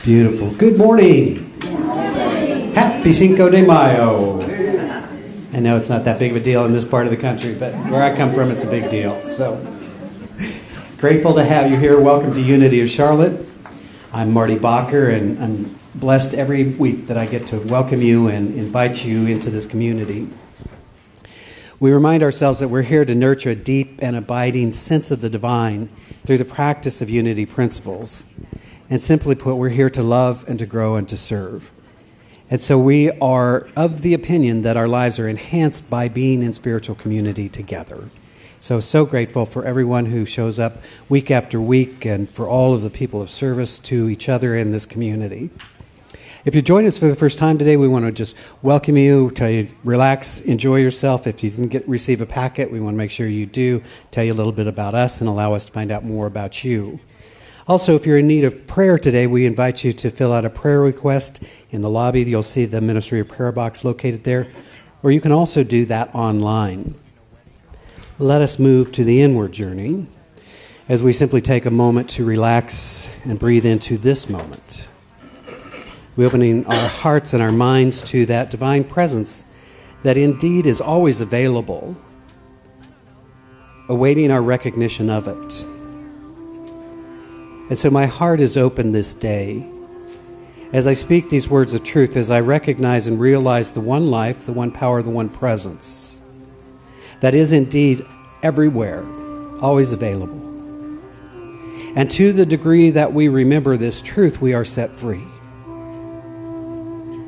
Beautiful. Good morning. Good morning. Happy Cinco de Mayo. I know it's not that big of a deal in this part of the country, but where I come from, it's a big deal. So grateful to have you here. Welcome to Unity of Charlotte. I'm Marty Bacher, and I'm blessed every week that I get to welcome you and invite you into this community. We remind ourselves that we're here to nurture a deep and abiding sense of the divine through the practice of unity principles. And simply put, we're here to love and to grow and to serve. And so we are of the opinion that our lives are enhanced by being in spiritual community together. So grateful for everyone who shows up week after week and for all of the people of service to each other in this community. If you join us for the first time today, we want to just welcome you, tell you relax, enjoy yourself. If you didn't receive a packet, we want to make sure you do, tell you a little bit about us and allow us to find out more about you. Also, if you're in need of prayer today, we invite you to fill out a prayer request in the lobby. You'll see the Ministry of Prayer box located there, or you can also do that online. Let us move to the inward journey as we simply take a moment to relax and breathe into this moment. We're opening our hearts and our minds to that divine presence that indeed is always available, awaiting our recognition of it. And so my heart is open this day as I speak these words of truth, as I recognize and realize the one life, the one power, the one presence that is indeed everywhere, always available. And to the degree that we remember this truth, we are set free.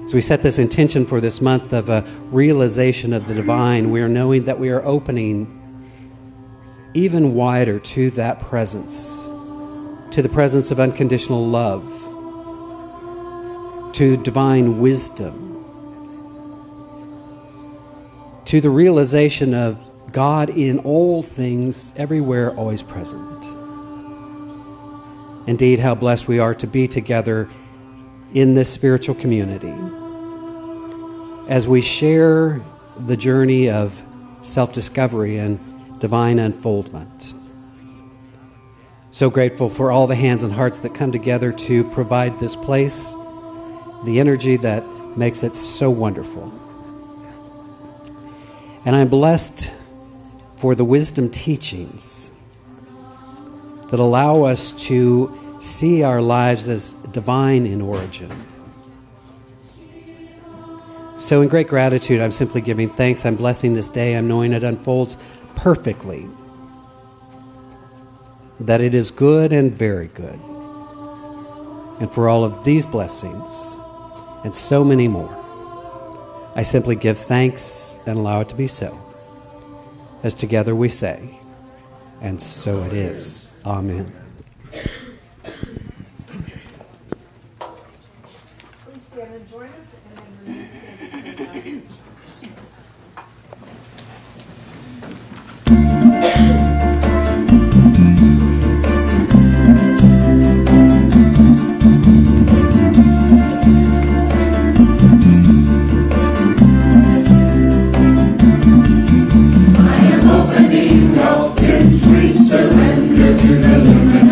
As we set this intention for this month of a realization of the divine, we are knowing that we are opening even wider to that presence, to the presence of unconditional love, to divine wisdom, to the realization of God in all things, everywhere, always present. Indeed, how blessed we are to be together in this spiritual community as we share the journey of self-discovery and divine unfoldment. So grateful for all the hands and hearts that come together to provide this place, the energy that makes it so wonderful. And I'm blessed for the wisdom teachings that allow us to see our lives as divine in origin. So in great gratitude, I'm simply giving thanks. I'm blessing this day. I'm knowing it unfolds perfectly, that it is good and very good. And for all of these blessings and so many more, I simply give thanks and allow it to be so. As together we say, and so it is. Amen. Please stand and join us, and then remain standing. I am opening wealth in sweet surrender to the luminous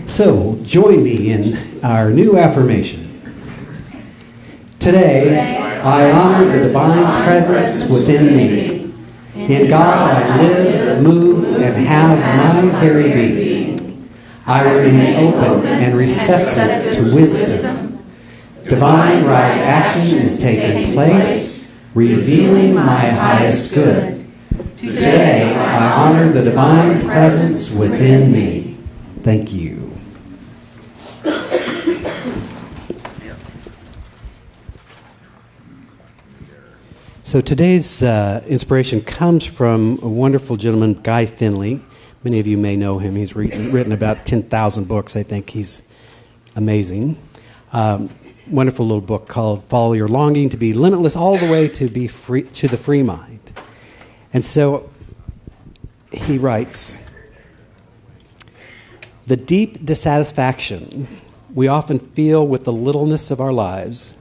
So, join me in our new affirmation. Today, I honor the divine presence within me. In God I live, move, and have my very being. I remain open and receptive to wisdom. Divine right action is taking place, revealing my highest good. Today, I honor the divine presence within me. Thank you. So today's inspiration comes from a wonderful gentleman, Guy Finley. Many of you may know him. He's written about 10,000 books. I think he's amazing. Wonderful little book called Follow Your Longing to Be Limitless, all the way to be free, to the free mind. And so he writes, the deep dissatisfaction we often feel with the littleness of our lives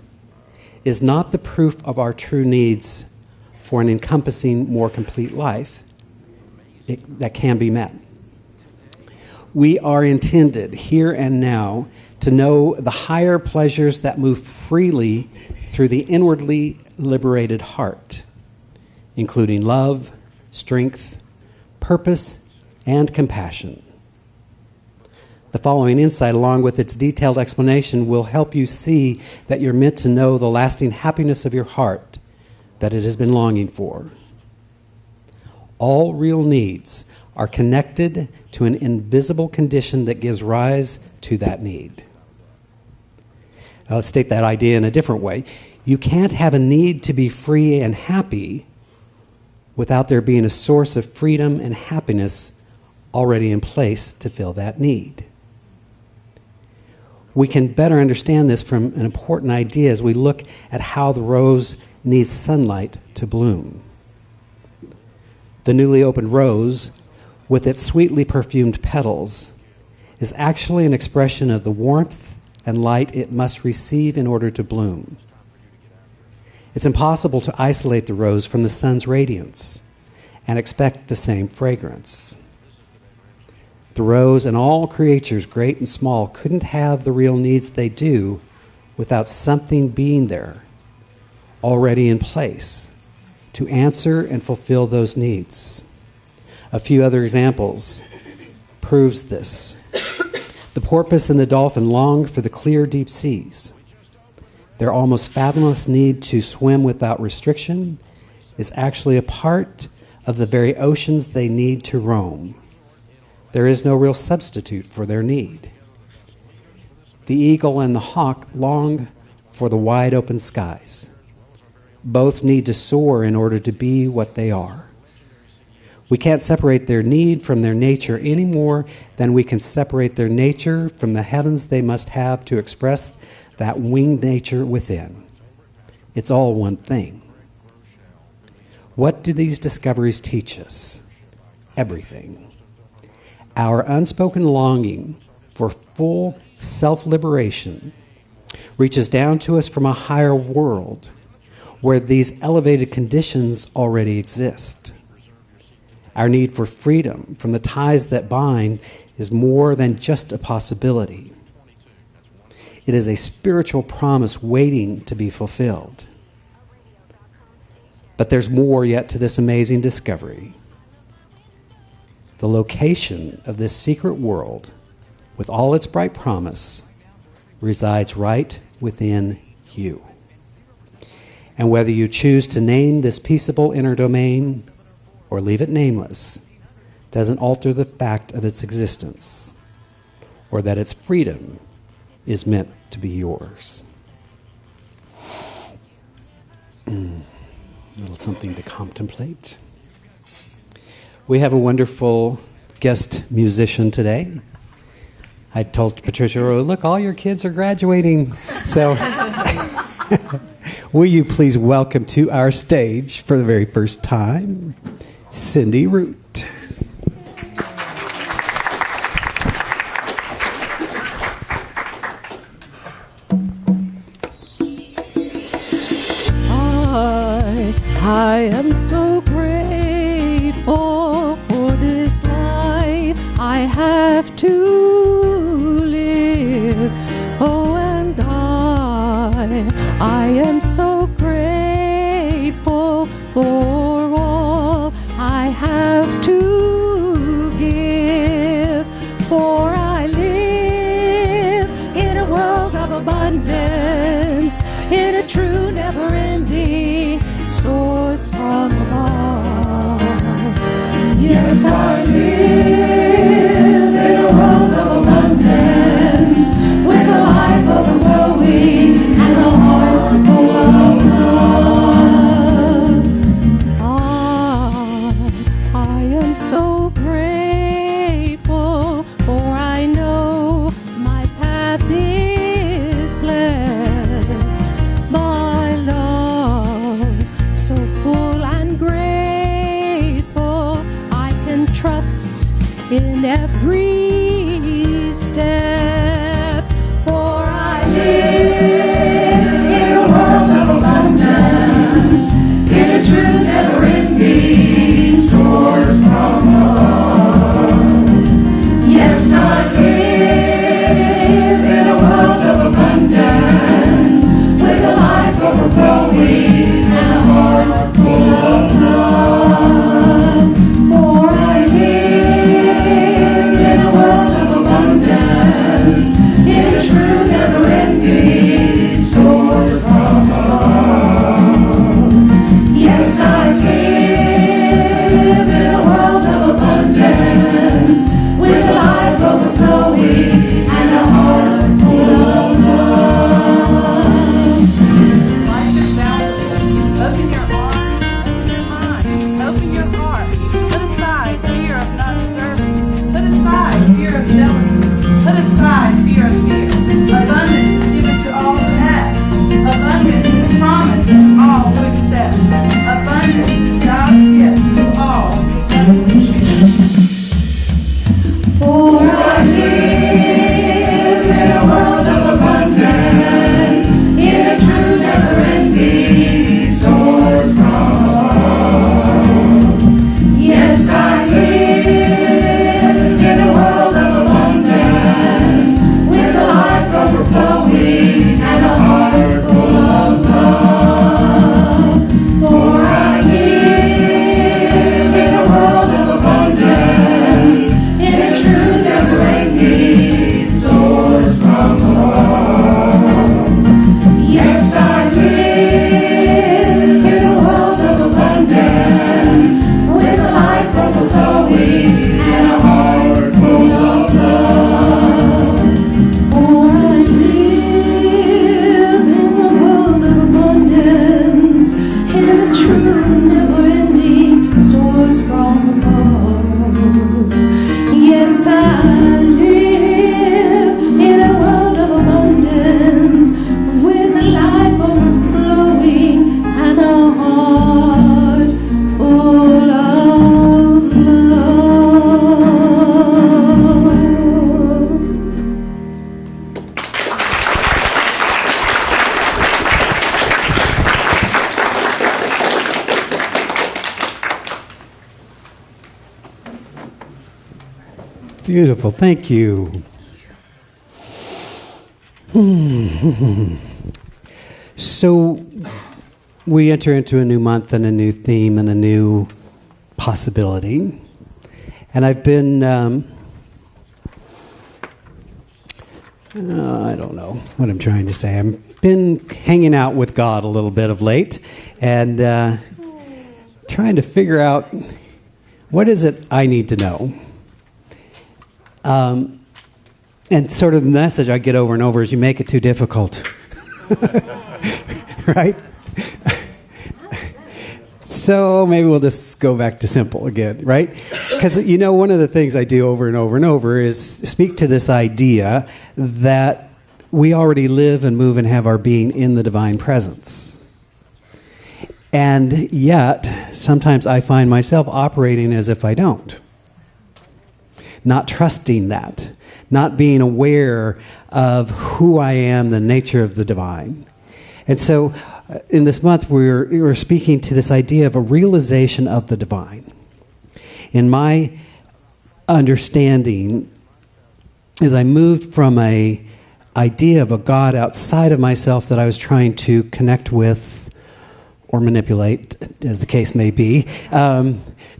is not the proof of our true needs for an encompassing, more complete life that can be met. We are intended here and now to know the higher pleasures that move freely through the inwardly liberated heart, including love, strength, purpose, and compassion. The following insight, along with its detailed explanation, will help you see that you're meant to know the lasting happiness of your heart that it has been longing for. All real needs are connected to an invisible condition that gives rise to that need. Now, let's state that idea in a different way. You can't have a need to be free and happy without there being a source of freedom and happiness already in place to fill that need. We can better understand this from an important idea as we look at how the rose needs sunlight to bloom. The newly opened rose, with its sweetly perfumed petals, is actually an expression of the warmth and light it must receive in order to bloom. It's impossible to isolate the rose from the sun's radiance and expect the same fragrance. The rose and all creatures, great and small, couldn't have the real needs they do without something being there, already in place, to answer and fulfill those needs. A few other examples proves this. The porpoise and the dolphin long for the clear, deep seas. Their almost fathomless need to swim without restriction is actually a part of the very oceans they need to roam. There is no real substitute for their need. The eagle and the hawk long for the wide open skies. Both need to soar in order to be what they are. We can't separate their need from their nature any more than we can separate their nature from the heavens they must have to express that winged nature within. It's all one thing. What do these discoveries teach us? Everything. Our unspoken longing for full self-liberation reaches down to us from a higher world where these elevated conditions already exist. Our need for freedom from the ties that bind is more than just a possibility. It is a spiritual promise waiting to be fulfilled. But there's more yet to this amazing discovery. The location of this secret world, with all its bright promise, resides right within you. And whether you choose to name this peaceable inner domain or leave it nameless, doesn't alter the fact of its existence or that its freedom is meant to be yours. A little something to contemplate. We have a wonderful guest musician today. I told Patricia, oh, look, all your kids are graduating. So will you please welcome to our stage for the very first time, Cindy Root. I am so grateful for this life I have to I am so grateful for all I have to give, for I live in a world of abundance, in a true never-ending source from above. Yes, I live in a world of abundance, with a life overflowing and a heart full of love. I am so grateful, for I know my path is blessed by love, so full and graceful. I can trust in every step, for I live in a world of abundance, in a true never-ending source from above. Yes, I live in a world of abundance, with a life overflowing and a heart full of love. For I live in a world of abundance, in a true never-ending source from above. Yes, I live in a world of abundance, with a life overflowing and a heart full of love. Life is bountiful. Open your arms, open your mind, open your heart. Put aside fear of not deserving. Put aside fear of jealousy. Put aside fear of fear. Abundance is given to all who ask. Abundance is promised to all who accept. Abundance is God's gift to all who faithfully share. For I live in a world of abundance, in a true never-ending source from above. Yes, I live in a world of abundance, with a life overflowing and a heart full of love. For I live in a world of abundance, in a true never-ending source from above. Yes, I live in a world of abundance, with a life overflowing and a heart full of love. For I live in a world of abundance, in a true never-ending source from above. Yes, I live in a world of abundance, with a life overflowing and a heart full of love. Beautiful. Thank you. So we enter into a new month and a new theme and a new possibility. And I've been, I don't know what I'm trying to say. I've been hanging out with God a little bit of late and trying to figure out what is it I need to know. And sort of the message I get over and over is you make it too difficult. Right? So maybe we'll just go back to simple again, right? Because, you know, one of the things I do over and over and over is speak to this idea that we already live and move and have our being in the divine presence. And yet, sometimes I find myself operating as if I don't. Not trusting that. Not being aware of who I am, the nature of the divine. And so, in this month, we're speaking to this idea of a realization of the divine. In my understanding, as I moved from a idea of a God outside of myself that I was trying to connect with or manipulate, as the case may be,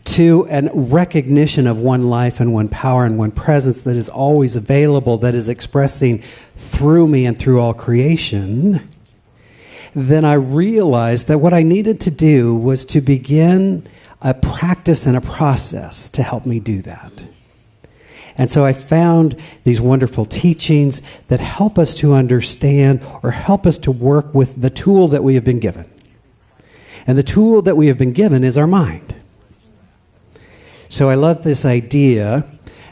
to a recognition of one life and one power and one presence that is always available, that is expressing through me and through all creation, then I realized that what I needed to do was to begin a practice and a process to help me do that. And so I found these wonderful teachings that help us to understand or help us to work with the tool that we have been given. And the tool that we have been given is our mind. So I love this idea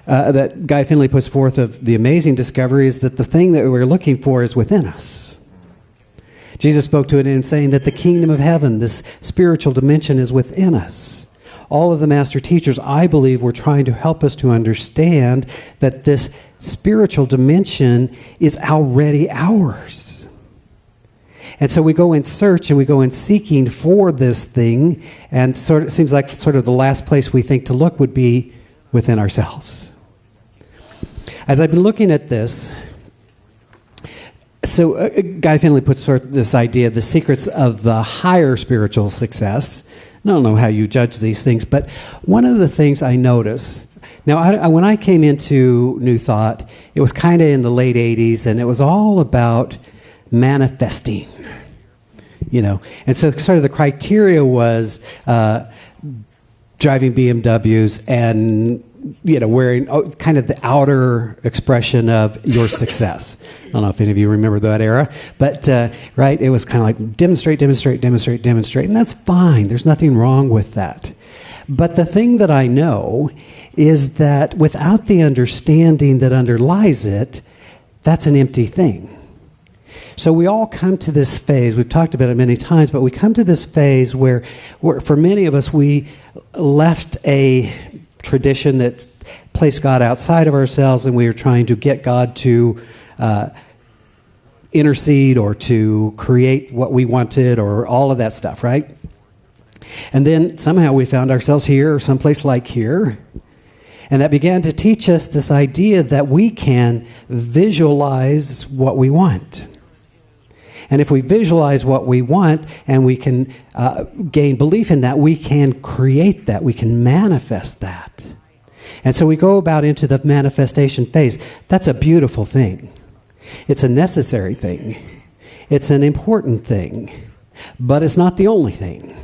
that Guy Finley puts forth of the amazing discovery is that the thing that we're looking for is within us. Jesus spoke to it in saying that the kingdom of heaven, this spiritual dimension, is within us. All of the master teachers, I believe, were trying to help us to understand that this spiritual dimension is already ours. And so we go in search and we go in seeking for this thing, and it seems like sort of the last place we think to look would be within ourselves. As I've been looking at this, so Guy Finley puts forth this idea, the secrets of the higher spiritual success. I don't know how you judge these things, but one of the things I notice, now when I came into New Thought, it was kind of in the late 80s, and it was all about manifesting, and so sort of the criteria was driving BMWs and wearing kind of the outer expression of your success. I don't know if any of you remember that era, but right, it was kind of like demonstrate, and that's fine. There's nothing wrong with that. But the thing that I know is that without the understanding that underlies it, that's an empty thing. So we all come to this phase, we've talked about it many times, but we come to this phase where for many of us, we left a tradition that placed God outside of ourselves, and we are trying to get God to intercede or to create what we wanted or all of that stuff, right? And then somehow we found ourselves here or someplace like here, and that began to teach us this idea that we can visualize what we want. And if we visualize what we want and we can gain belief in that, we can create that. We can manifest that. And so we go about into the manifestation phase. That's a beautiful thing. It's a necessary thing. It's an important thing. But it's not the only thing.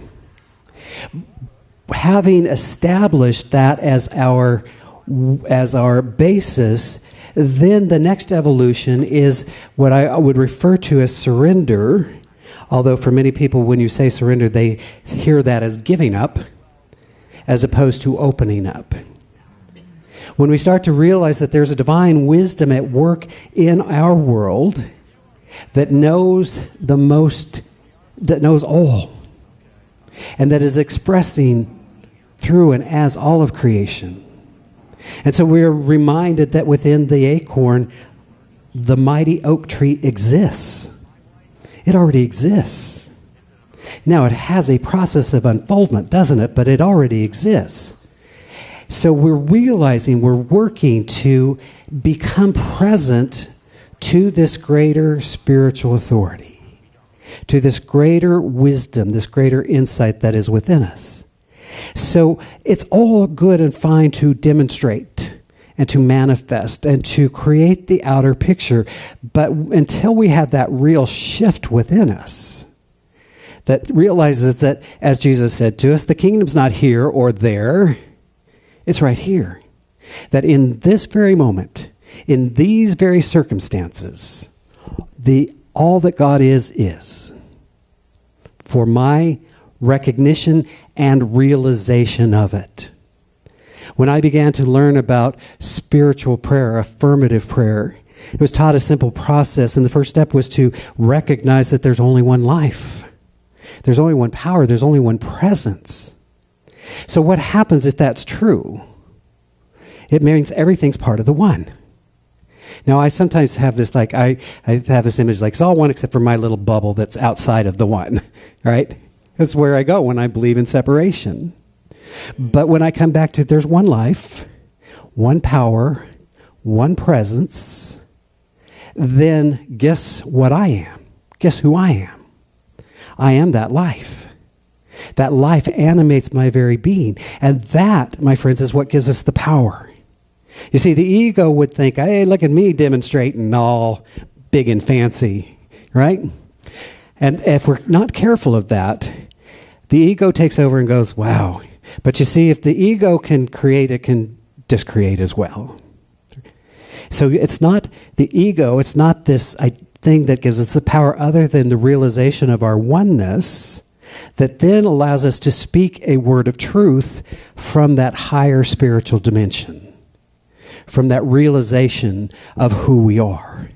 Having established that as our basis, then the next evolution is what I would refer to as surrender, although for many people when you say surrender, they hear that as giving up, as opposed to opening up. When we start to realize that there's a divine wisdom at work in our world that knows the most, that knows all, and that is expressing through and as all of creation. And so we're reminded that within the acorn, the mighty oak tree exists. It already exists. Now, it has a process of unfoldment, doesn't it? But it already exists. So we're realizing we're working to become present to this greater spiritual authority, to this greater wisdom, this greater insight that is within us. So it's all good and fine to demonstrate and to manifest and to create the outer picture, but until we have that real shift within us that realizes that, as Jesus said to us, the kingdom's not here or there, it's right here. That in this very moment, in these very circumstances, all that God is for my recognition and realization of it. When I began to learn about spiritual prayer, affirmative prayer, it was taught a simple process, and the first step was to recognize that there's only one life. There's only one power. There's only one presence. So what happens if that's true? It means everything's part of the one. Now, I sometimes have this, I have this image it's all one except for my little bubble that's outside of the one, right? That's where I go when I believe in separation. But when I come back to there's one life, one power, one presence, then guess what I am? Guess who I am? I am that life. That life animates my very being. And that, my friends, is what gives us the power. You see, the ego would think, hey, look at me demonstrating all big and fancy, right? And if we're not careful of that, the ego takes over and goes, wow. But you see, if the ego can create, it can discreate as well. So it's not the ego, it's not this thing that gives us the power other than the realization of our oneness that then allows us to speak a word of truth from that higher spiritual dimension, from that realization of who we are.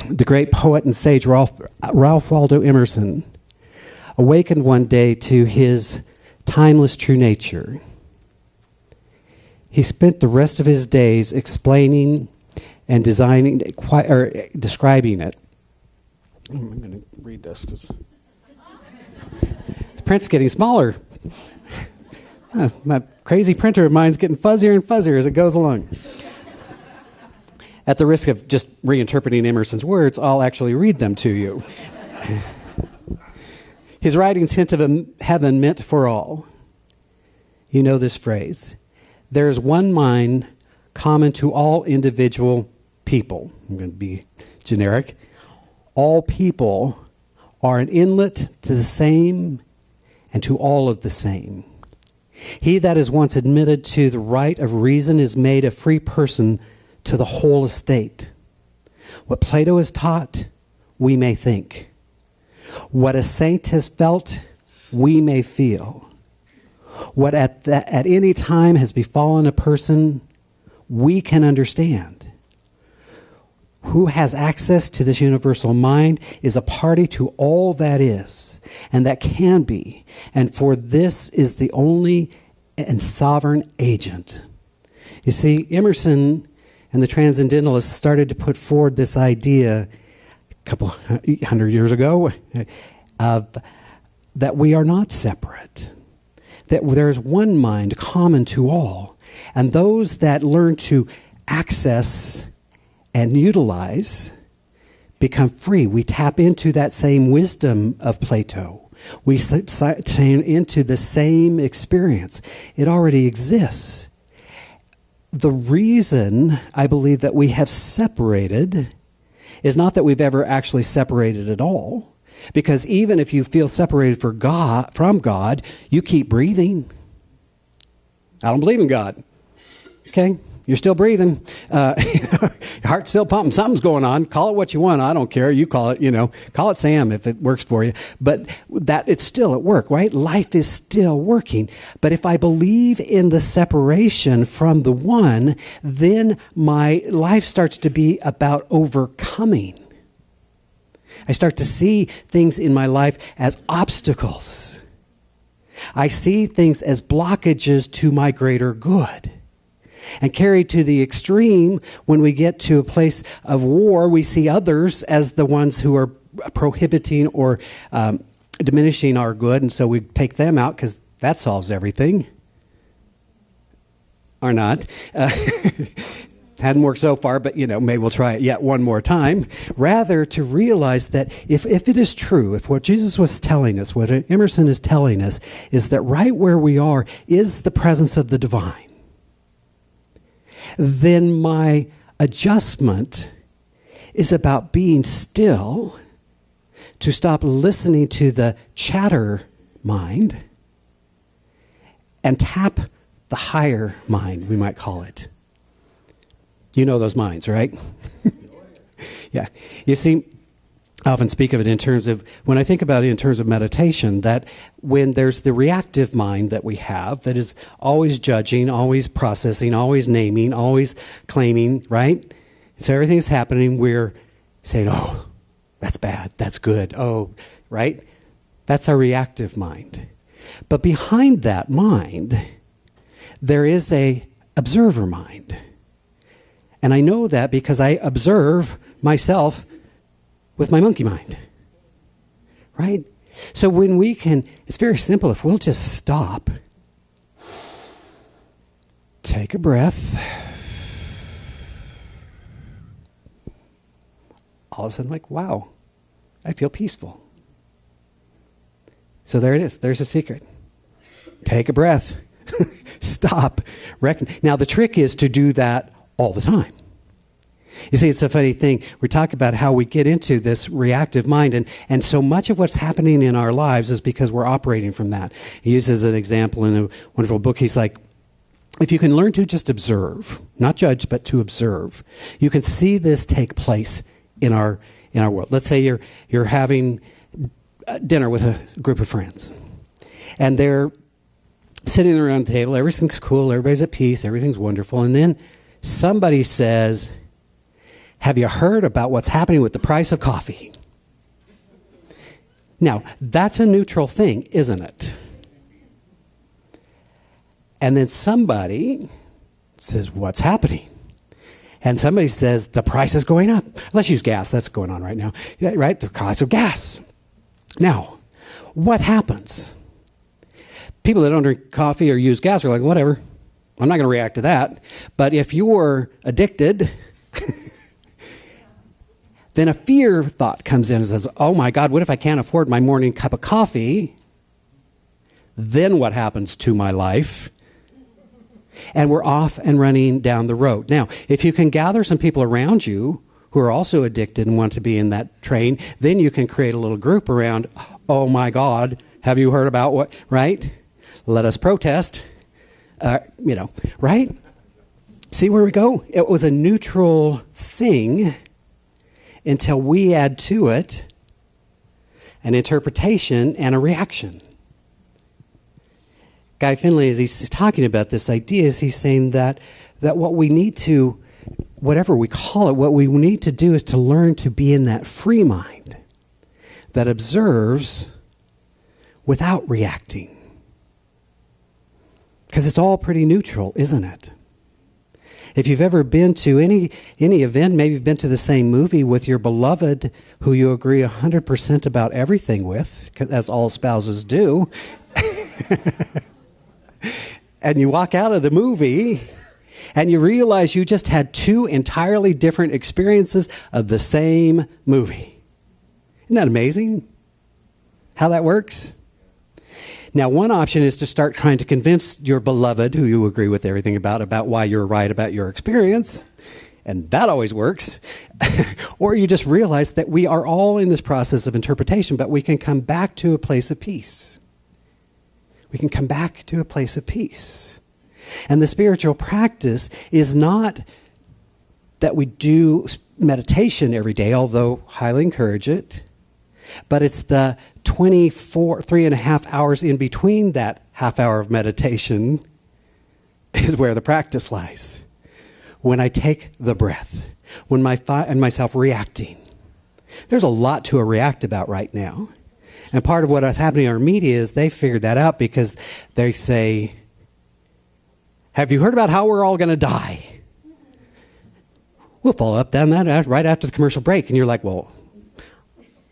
The great poet and sage Ralph Waldo Emerson awakened one day to his timeless true nature. He spent the rest of his days explaining and describing it. I'm going to read this because the print's getting smaller. My crazy printer of mine's getting fuzzier and fuzzier as it goes along. At the risk of just reinterpreting Emerson's words, I'll actually read them to you. His writings hint of a heaven meant for all. You know this phrase. There is one mind common to all individual people. I'm going to be generic. All people are an inlet to the same and to all of the same. He that is once admitted to the right of reason is made a free person to the whole estate. What Plato has taught, we may think. What a saint has felt, we may feel. What at any time has befallen a person, we can understand. Who has access to this universal mind is a party to all that is and that can be, and for this is the only and sovereign agent. You see, Emerson and the Transcendentalists started to put forward this idea a couple hundred years ago of that we are not separate, that there is one mind common to all, and those that learn to access and utilize become free. We tap into that same wisdom of Plato. We tap into the same experience. It already exists. The reason I believe that we have separated is not that we've ever actually separated at all, because even if you feel separated from God, you keep breathing. I don't believe in God. Okay? You're still breathing. Your heart's still pumping. Something's going on. Call it what you want. I don't care. You call it, call it Sam if it works for you. But that it's still at work, right? Life is still working. But if I believe in the separation from the one, then my life starts to be about overcoming. I start to see things in my life as obstacles. I see things as blockages to my greater good. And carried to the extreme, when we get to a place of war, we see others as the ones who are prohibiting or diminishing our good, and so we take them out because that solves everything. Or not. Hadn't worked so far, but maybe we'll try it yet one more time. Rather, to realize that if it is true, if what Jesus was telling us, what Emerson is telling us, is that right where we are is the presence of the divine, then my adjustment is about being still, to stop listening to the chatter mind and tap the higher mind, we might call it. You know those minds, right? Yeah. You see, I often speak of it in terms of, when I think about it in terms of meditation, that when there's the reactive mind that we have, that is always judging, always processing, always naming, always claiming, right? So everything's happening, we're saying, oh, that's bad, that's good, oh, right? That's our reactive mind. But behind that mind, there is a observer mind. And I know that because I observe myself with my monkey mind, right? So when we can, it's very simple. If we'll just stop, take a breath, all of a sudden I'm like, wow, I feel peaceful. So there it is. There's a secret. Take a breath. Stop. Now, the trick is to do that all the time. You see, it's a funny thing. We talk about how we get into this reactive mind, and so much of what's happening in our lives is because we're operating from that. He uses an example in a wonderful book. He's like, if you can learn to just observe, not judge, but to observe, you can see this take place in our world. Let's say you're having dinner with a group of friends, and they're sitting around the table. Everything's cool. Everybody's at peace. Everything's wonderful. And then somebody says, have you heard about what's happening with the price of coffee? Now, that's a neutral thing, isn't it? And then somebody says, what's happening? And somebody says, the price is going up. Let's use gas. That's going on right now. Yeah, right? The price of gas. Now, what happens? People that don't drink coffee or use gas are like, whatever. I'm not going to react to that. But if you're addicted, then a fear thought comes in and says, oh my God, what if I can't afford my morning cup of coffee? Then what happens to my life? And we're off and running down the road. Now, if you can gather some people around you who are also addicted and want to be in that train, then you can create a little group around, oh my God, have you heard about what, right? Let us protest, right? See where we go? It was a neutral thing until we add to it an interpretation and a reaction. Guy Finley, as he's talking about this idea, is he's saying that what we need to, whatever we call it, what we need to do is to learn to be in that free mind that observes without reacting. Because it's all pretty neutral, isn't it? If you've ever been to any event, maybe you've been to the same movie with your beloved who you agree 100% about everything with, as all spouses do, and you walk out of the movie and you realize you just had two entirely different experiences of the same movie. Isn't that amazing how that works? Now, one option is to start trying to convince your beloved, who you agree with everything about why you're right about your experience. And that always works. Or you just realize that we are all in this process of interpretation, but we can come back to a place of peace. We can come back to a place of peace. And the spiritual practice is not that we do meditation every day, although highly encourage it. But it's the 3.5 hours in between that half hour of meditation is where the practice lies. When I take the breath, when I find myself reacting. There's a lot to react about right now. And part of what is happening in our media is they figured that out because they say, have you heard about how we're all going to die? We'll follow up on that right after the commercial break. And you're like, well,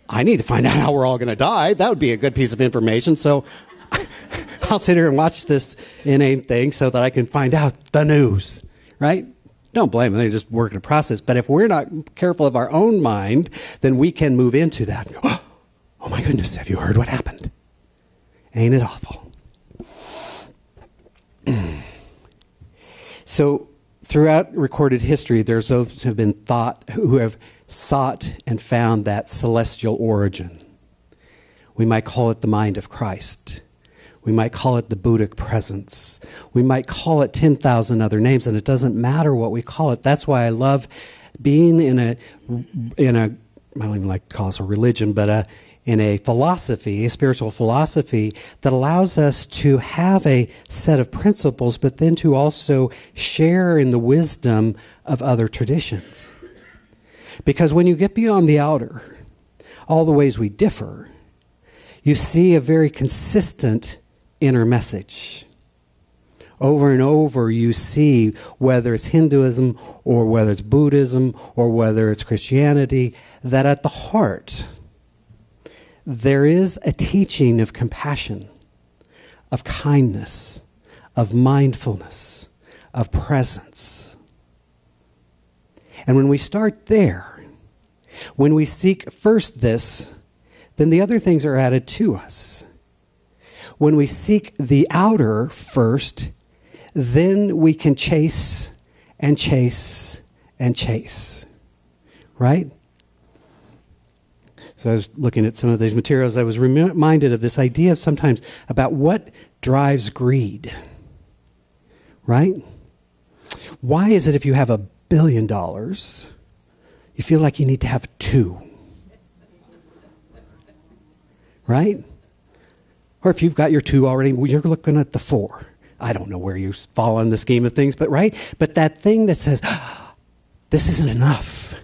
I need to find out how we're all going to die. That would be a good piece of information. So I'll sit here and watch this inane thing so that I can find out the news, right? Don't blame them. They just work in a process. But if we're not careful of our own mind, then we can move into that and go, oh my goodness, have you heard what happened? Ain't it awful? So throughout recorded history, there's those who have been who have sought and found that celestial origin. We might call it the mind of Christ. We might call it the Buddhic presence. We might call it 10,000 other names, and it doesn't matter what we call it. That's why I love being in a I don't even like to call this a religion, but in a philosophy, a spiritual philosophy that allows us to have a set of principles, but then to also share in the wisdom of other traditions. Because when you get beyond the outer, all the ways we differ, you see a very consistent inner message. Over and over you see, whether it's Hinduism or whether it's Buddhism or whether it's Christianity, that at the heart there is a teaching of compassion, of kindness, of mindfulness, of presence. And when we start there, When we seek first this, then the other things are added to us. When we seek the outer first, then we can chase and chase and chase. Right? So I was looking at some of these materials. I was reminded of this idea sometimes about what drives greed. Right? Why is it if you have $1 billion, you feel like you need to have 2? Right? Or if you've got your 2 already, you're looking at the 4. I don't know where you fall in the scheme of things, but right? But that thing that says, this isn't enough.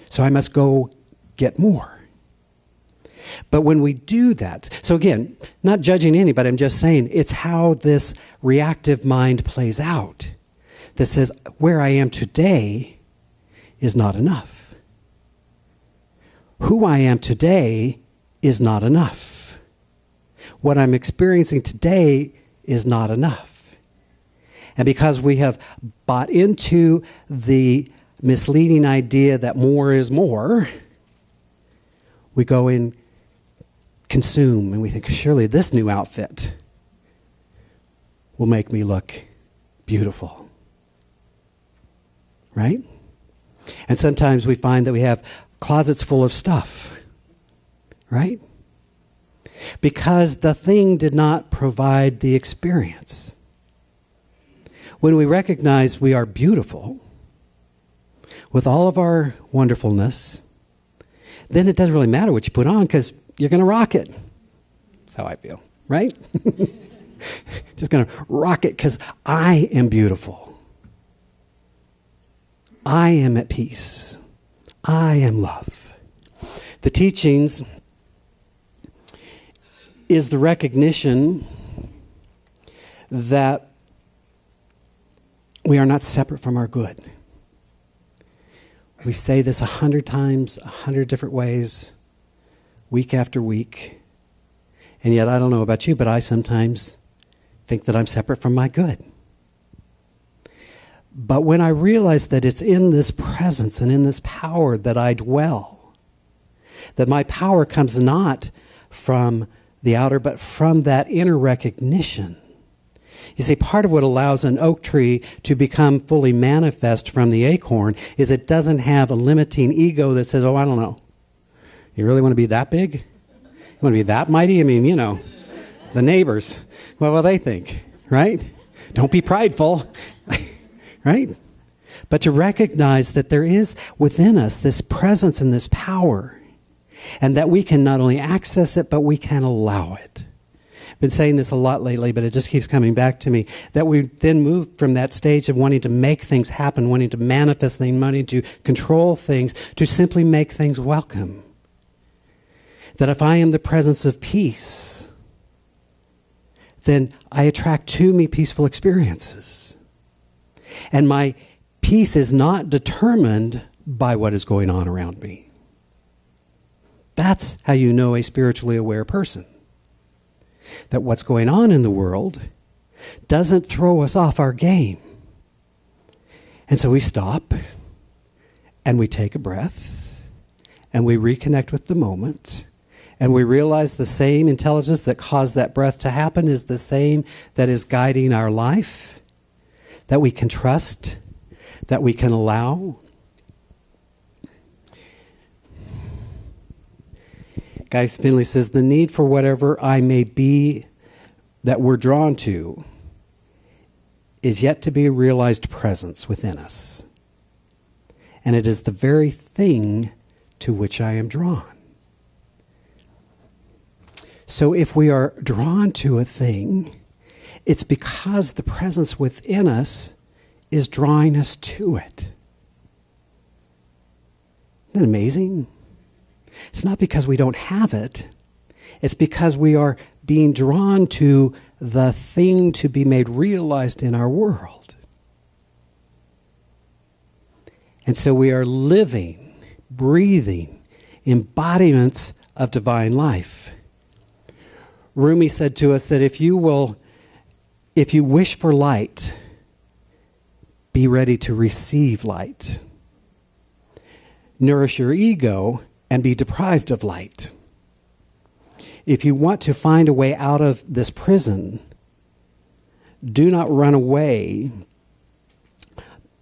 So I must go get more. But when we do that, so again, not judging anybody, I'm just saying it's how this reactive mind plays out. That says, where I am today is not enough. Who I am today is not enough. What I'm experiencing today is not enough. And because we have bought into the misleading idea that more is more, we go in, consume, and we think, surely this new outfit will make me look beautiful. Right? And sometimes we find that we have closets full of stuff. Right? Because the thing did not provide the experience. When we recognize we are beautiful, with all of our wonderfulness, then it doesn't really matter what you put on because you're going to rock it. That's how I feel, right? Just going to rock it because I am beautiful. I am at peace. I am love. The teachings is the recognition that we are not separate from our good. We say this 100 times, 100 different ways, week after week. And yet, I don't know about you, but I sometimes think that I'm separate from my good. But when I realize that it's in this presence and in this power that I dwell, that my power comes not from the outer, but from that inner recognition. You see, part of what allows an oak tree to become fully manifest from the acorn is it doesn't have a limiting ego that says, oh, I don't know. You really want to be that big? You want to be that mighty? I mean, you know, the neighbors, what will they think, right? Don't be prideful, right? But to recognize that there is within us this presence and this power, and that we can not only access it, but we can allow it. I've been saying this a lot lately, but it just keeps coming back to me, that we then move from that stage of wanting to make things happen, wanting to manifest things, wanting to control things, to simply make things welcome. That if I am the presence of peace, then I attract to me peaceful experiences. And my peace is not determined by what is going on around me. That's how you know a spiritually aware person. That what's going on in the world doesn't throw us off our game. And so we stop and we take a breath and we reconnect with the moment and we realize the same intelligence that caused that breath to happen is the same that is guiding our life, that we can trust, that we can allow. Guy Finley says, the need for whatever I may be that we're drawn to is yet to be a realized presence within us. And it is the very thing to which I am drawn. So if we are drawn to a thing, it's because the presence within us is drawing us to it. Isn't that amazing? It's not because we don't have it. It's because we are being drawn to the thing to be made realized in our world. And so we are living, breathing embodiments of divine life. Rumi said to us that if you wish for light, be ready to receive light. nourish your ego and be deprived of light. If you want to find a way out of this prison, do not run away,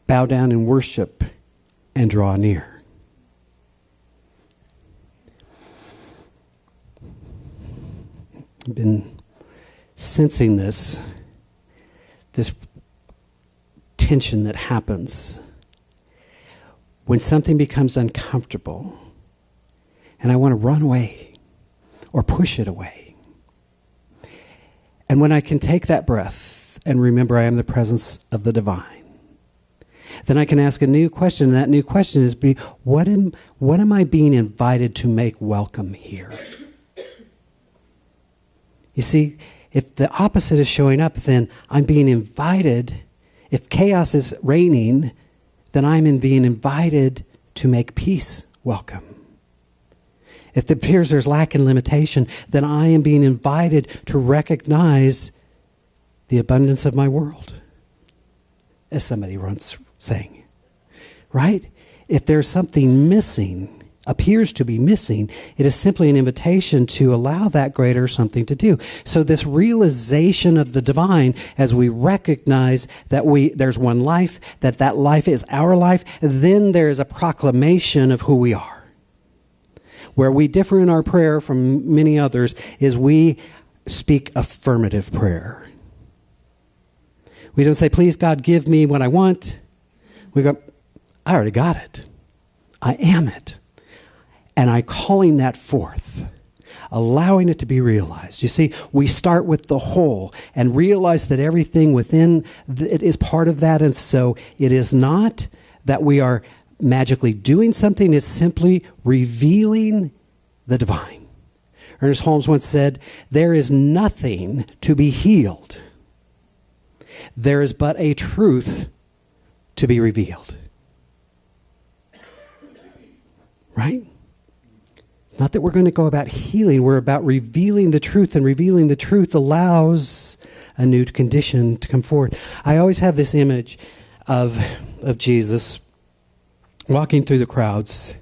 bow down in worship, and draw near. I've been sensing this tension that happens when something becomes uncomfortable and I want to run away or push it away. And when I can take that breath and remember I am the presence of the divine, then I can ask a new question, and that new question is what am I being invited to make welcome here? You see, if the opposite is showing up, then I'm being invited. If chaos is reigning, then I'm being invited to make peace welcome. If it appears there's lack and limitation, then I am being invited to recognize the abundance of my world, as somebody once sang. Right? If there's something missing, appears to be missing, it is simply an invitation to allow that greater something to do. So this realization of the divine, as we recognize that there's one life, that life is our life, then there is a proclamation of who we are. Where we differ in our prayer from many others is we speak affirmative prayer. We don't say, please God, give me what I want. We go, I already got it. I am it. And I'm calling that forth, allowing it to be realized. You see, we start with the whole and realize that everything within it is part of that. And so it is not that we are magically doing something. It's simply revealing the divine. Ernest Holmes once said, there is nothing to be healed. There is but a truth to be revealed. Right? It's not that we're going to go about healing. We're about revealing the truth, and revealing the truth allows a new condition to come forward. I always have this image of Jesus walking through the crowds,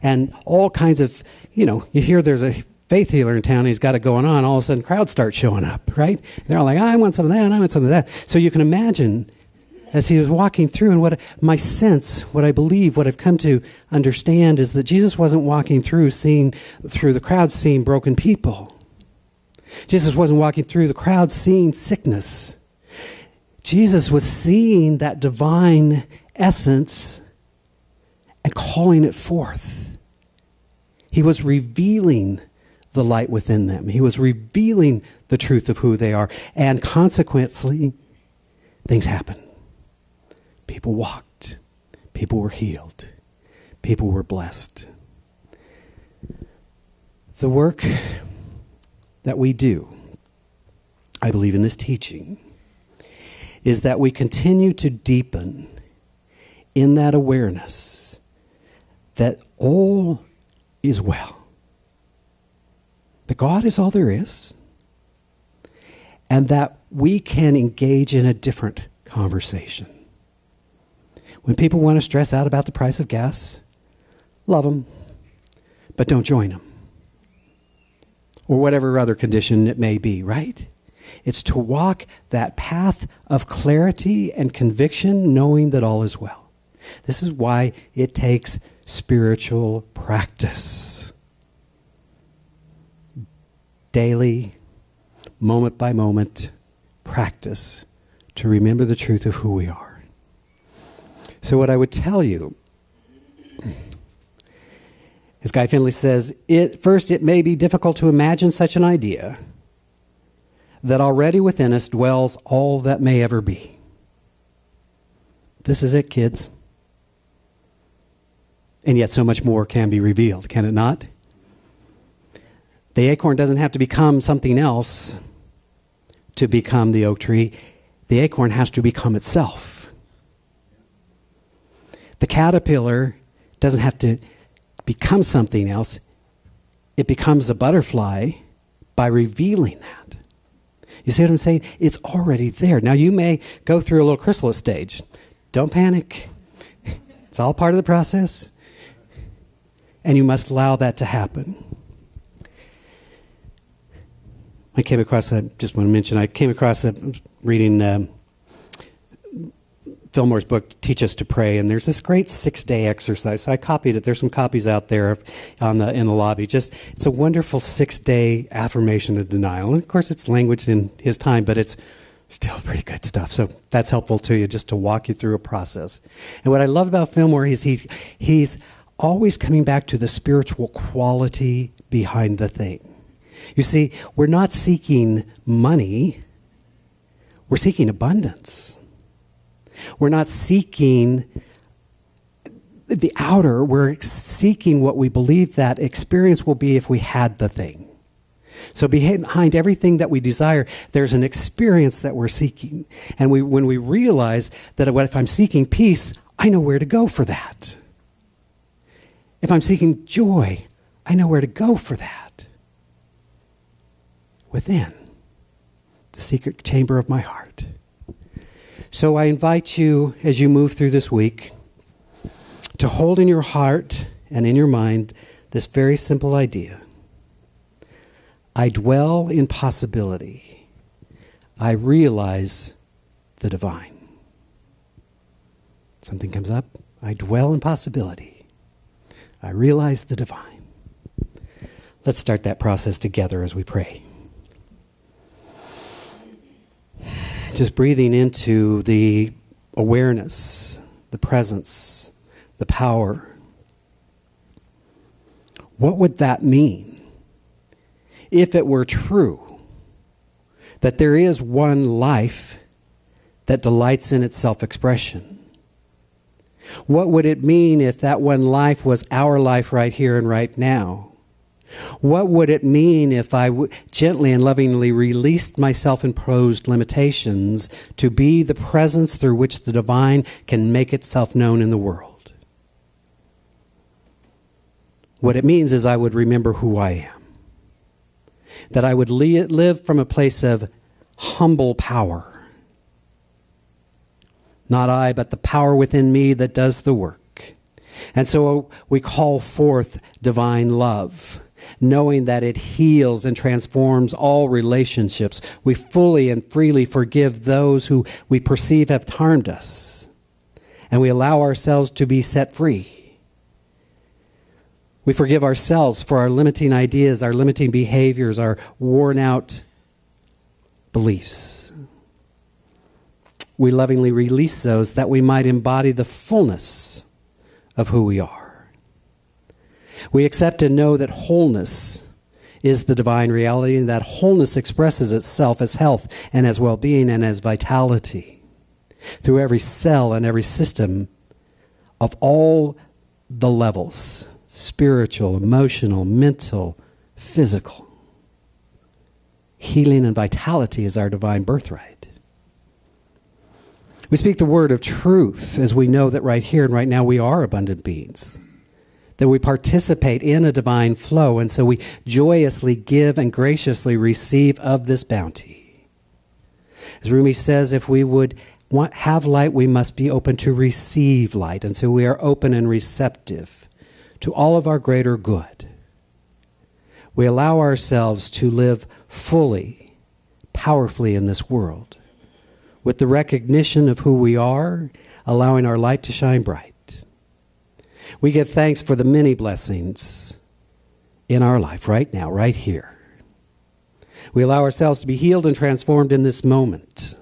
and all kinds of, you hear there's a faith healer in town, he's got it going on, all of a sudden crowds start showing up, right? They're all like, I want some of that, I want some of that. So you can imagine, as he was walking through, and what my sense, what I believe, what I've come to understand is that Jesus wasn't walking through the crowd seeing broken people. Jesus wasn't walking through the crowd seeing sickness. Jesus was seeing that divine essence and calling it forth. He was revealing the light within them. He was revealing the truth of who they are. And consequently, things happened. People walked. People were healed. People were blessed. The work that we do, I believe in this teaching, is that we continue to deepen in that awareness that all is well. That God is all there is. And that we can engage in a different conversation. When people want to stress out about the price of gas, love them, but don't join them. Or whatever other condition it may be, right? It's to walk that path of clarity and conviction, knowing that all is well. This is why it takes spiritual practice. Daily, moment by moment practice to remember the truth of who we are. So what I would tell you, as Guy Finley says, first it may be difficult to imagine such an idea that already within us dwells all that may ever be. This is it, kids. And yet so much more can be revealed, can it not? The acorn doesn't have to become something else to become the oak tree. The acorn has to become itself. The caterpillar doesn't have to become something else. It becomes a butterfly by revealing that. You see what I'm saying? It's already there. Now you may go through a little chrysalis stage. Don't panic. It's all part of the process. And you must allow that to happen. I came across, I just want to mention, reading Fillmore's book, Teach Us to Pray, and there's this great 6-day exercise. So I copied it. There's some copies out there in the lobby. It's a wonderful 6-day affirmation of denial. And of course, it's language in his time, but it's still pretty good stuff. So that's helpful to you, just to walk you through a process. And what I love about Fillmore is he's always coming back to the spiritual quality behind the thing. You see, we're not seeking money. We're seeking abundance. We're not seeking the outer. We're seeking what we believe that experience will be if we had the thing. So behind everything that we desire, there's an experience that we're seeking. And when we realize that if I'm seeking peace, I know where to go for that. If I'm seeking joy, I know where to go for that. Within the secret chamber of my heart. So I invite you, as you move through this week, to hold in your heart and in your mind this very simple idea. I dwell in possibility. I realize the divine. Something comes up. I dwell in possibility. I realize the divine. Let's start that process together as we pray. Just breathing into the awareness, the presence, the power. What would that mean if it were true that there is one life that delights in its self-expression? What would it mean if that one life was our life right here and right now? What would it mean if I gently and lovingly released my self-imposed limitations to be the presence through which the divine can make itself known in the world? What it means is I would remember who I am. That I would live from a place of humble power. Not I, but the power within me that does the work. And so we call forth divine love, knowing that it heals and transforms all relationships. We fully and freely forgive those who we perceive have harmed us, and we allow ourselves to be set free. We forgive ourselves for our limiting ideas, our limiting behaviors, our worn-out beliefs. We lovingly release those that we might embody the fullness of who we are. We accept and know that wholeness is the divine reality, and that wholeness expresses itself as health and as well-being and as vitality through every cell and every system of all the levels: spiritual, emotional, mental, physical. Healing and vitality is our divine birthright. We speak the word of truth as we know that right here and right now we are abundant beings, that we participate in a divine flow, and so we joyously give and graciously receive of this bounty. As Rumi says, if we would have light, we must be open to receive light, and so we are open and receptive to all of our greater good. We allow ourselves to live fully, powerfully in this world, with the recognition of who we are, allowing our light to shine bright. We give thanks for the many blessings in our life right now, right here. We allow ourselves to be healed and transformed in this moment.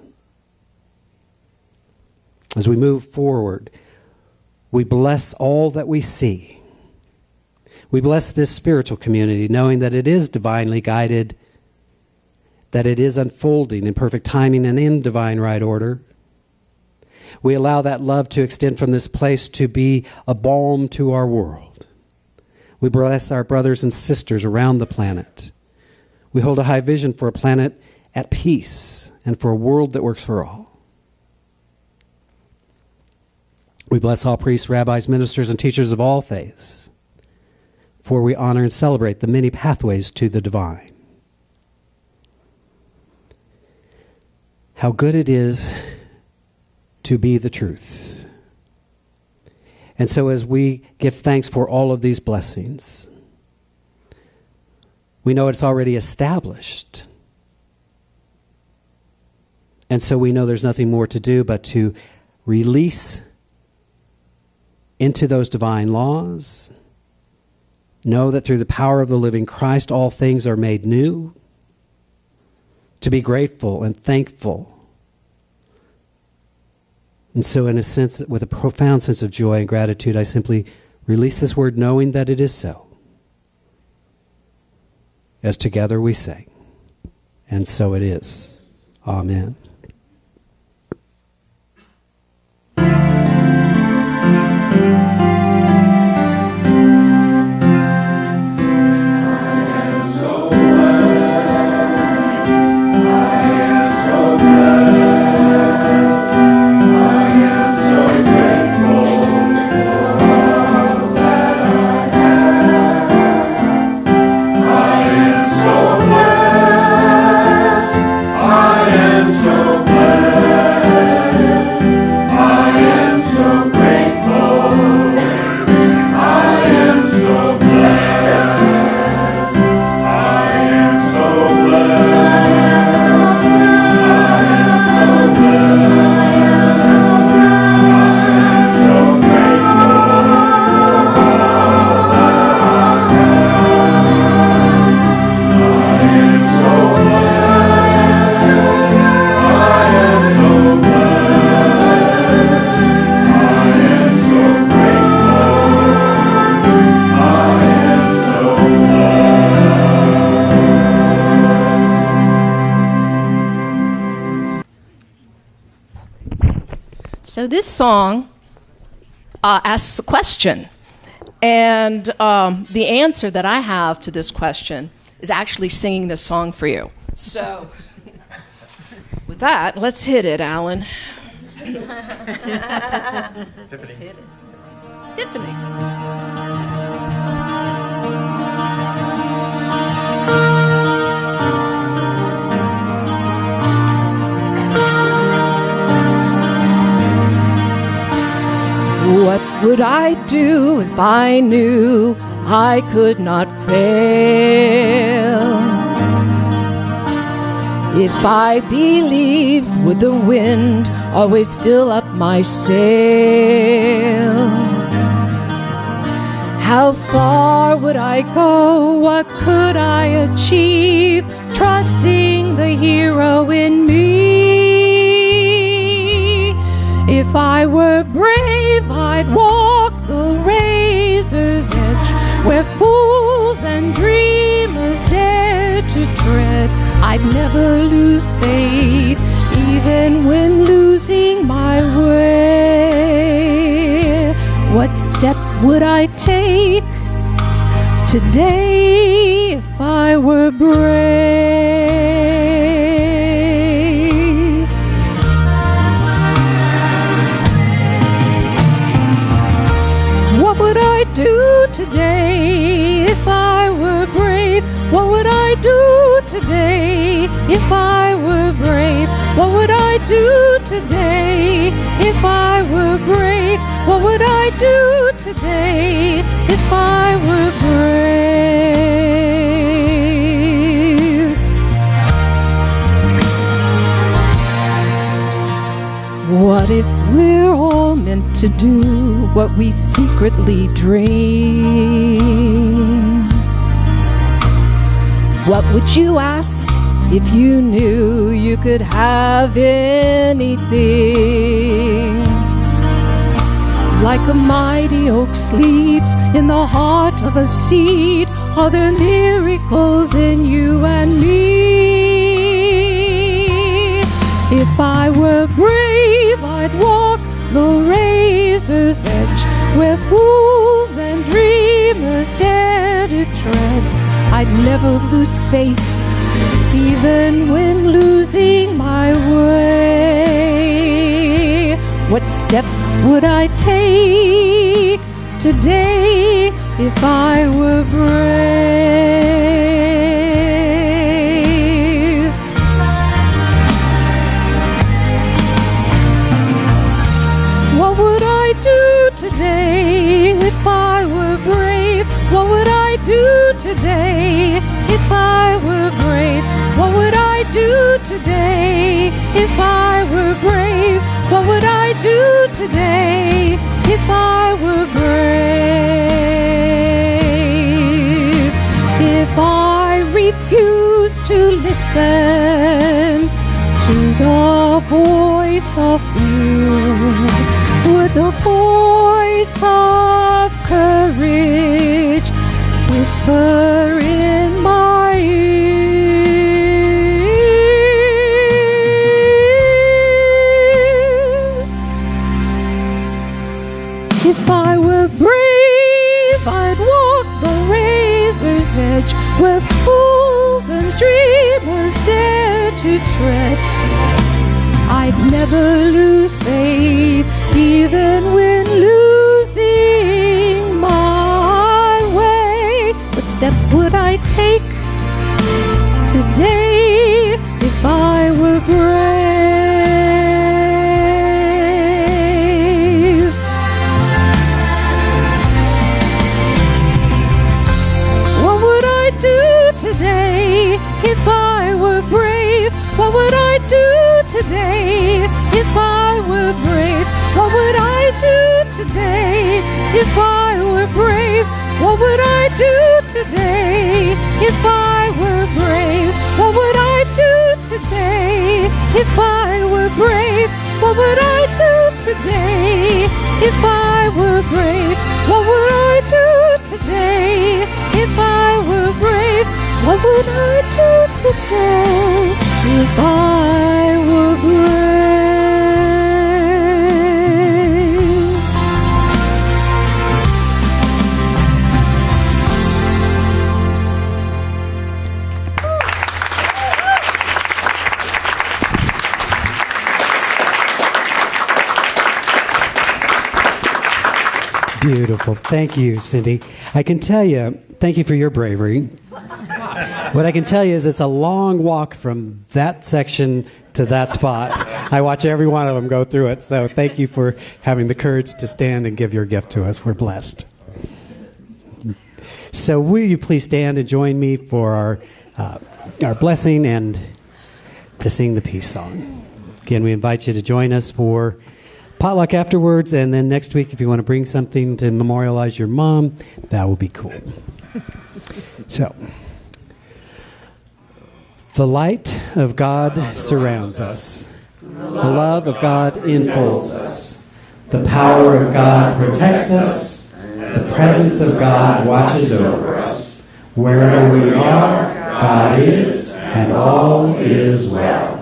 As we move forward, we bless all that we see. We bless this spiritual community, knowing that it is divinely guided, that it is unfolding in perfect timing and in divine right order. We allow that love to extend from this place to be a balm to our world. We bless our brothers and sisters around the planet. We hold a high vision for a planet at peace and for a world that works for all. We bless all priests, rabbis, ministers, and teachers of all faiths, for we honor and celebrate the many pathways to the divine. How good it is to be the truth. And so as we give thanks for all of these blessings, we know it's already established. And so we know there's nothing more to do but to release into those divine laws. Know that through the power of the living Christ, all things are made new. To be grateful and thankful. And so in a sense, with a profound sense of joy and gratitude, I simply release this word knowing that it is so. As together we say, and so it is. Amen. So this song asks a question, and the answer that I have to this question is actually singing this song for you. So with that, let's hit it, Alan. Tiffany. What would I do if I knew I could not fail? If I believed, would the wind always fill up my sail? How far would I go? What could I achieve? Trusting the hero in me. If I were brave, I'd walk the razor's edge, where fools and dreamers dare to tread. I'd never lose faith, even when losing my way. What step would I take today if I were brave? What would I do today if I were brave? What would I do today if I were brave? What would I do today if I were brave? What would I do today if I were brave? What if we're all meant to do what we secretly dream? What would you ask if you knew you could have anything? Like a mighty oak sleeps in the heart of a seed, are there miracles in you and me? If I were brave, I'd walk the razor's edge, where fools and dreamers dare to tread. I'd never lose faith, even when losing my way. What step would I take today if I were brave? What would I do today do today if I were brave? What would I do today if I were brave? What would I do today if I were brave? If I refuse to listen to the voice of fear, would the voice of courage whisper in my ear? If I were brave, I'd walk the razor's edge where fools and dreamers dare to tread. I'd never lose faith, even when losing my way. What step would I take today if I were brave? What would I do today if I were brave? What would I do today if I were brave? What would I do today if I were brave? What would I do today if I were brave? What would I do today if I were brave? What would I do today if I were brave? What would I do today if I were brave? What would I do today if I were brave? Beautiful. Thank you, Cindy. I can tell you, thank you for your bravery. What I can tell you is it's a long walk from that section to that spot. I watch every one of them go through it, so thank you for having the courage to stand and give your gift to us. We're blessed. So will you please stand and join me for our blessing and to sing the peace song. Again, we invite you to join us for potluck afterwards, and then next week if you want to bring something to memorialize your mom, that will be cool. So, the light of God surrounds us. The love of God enfolds us. The power of God protects us. The presence of God watches over us. Wherever we are, God is, and all is well.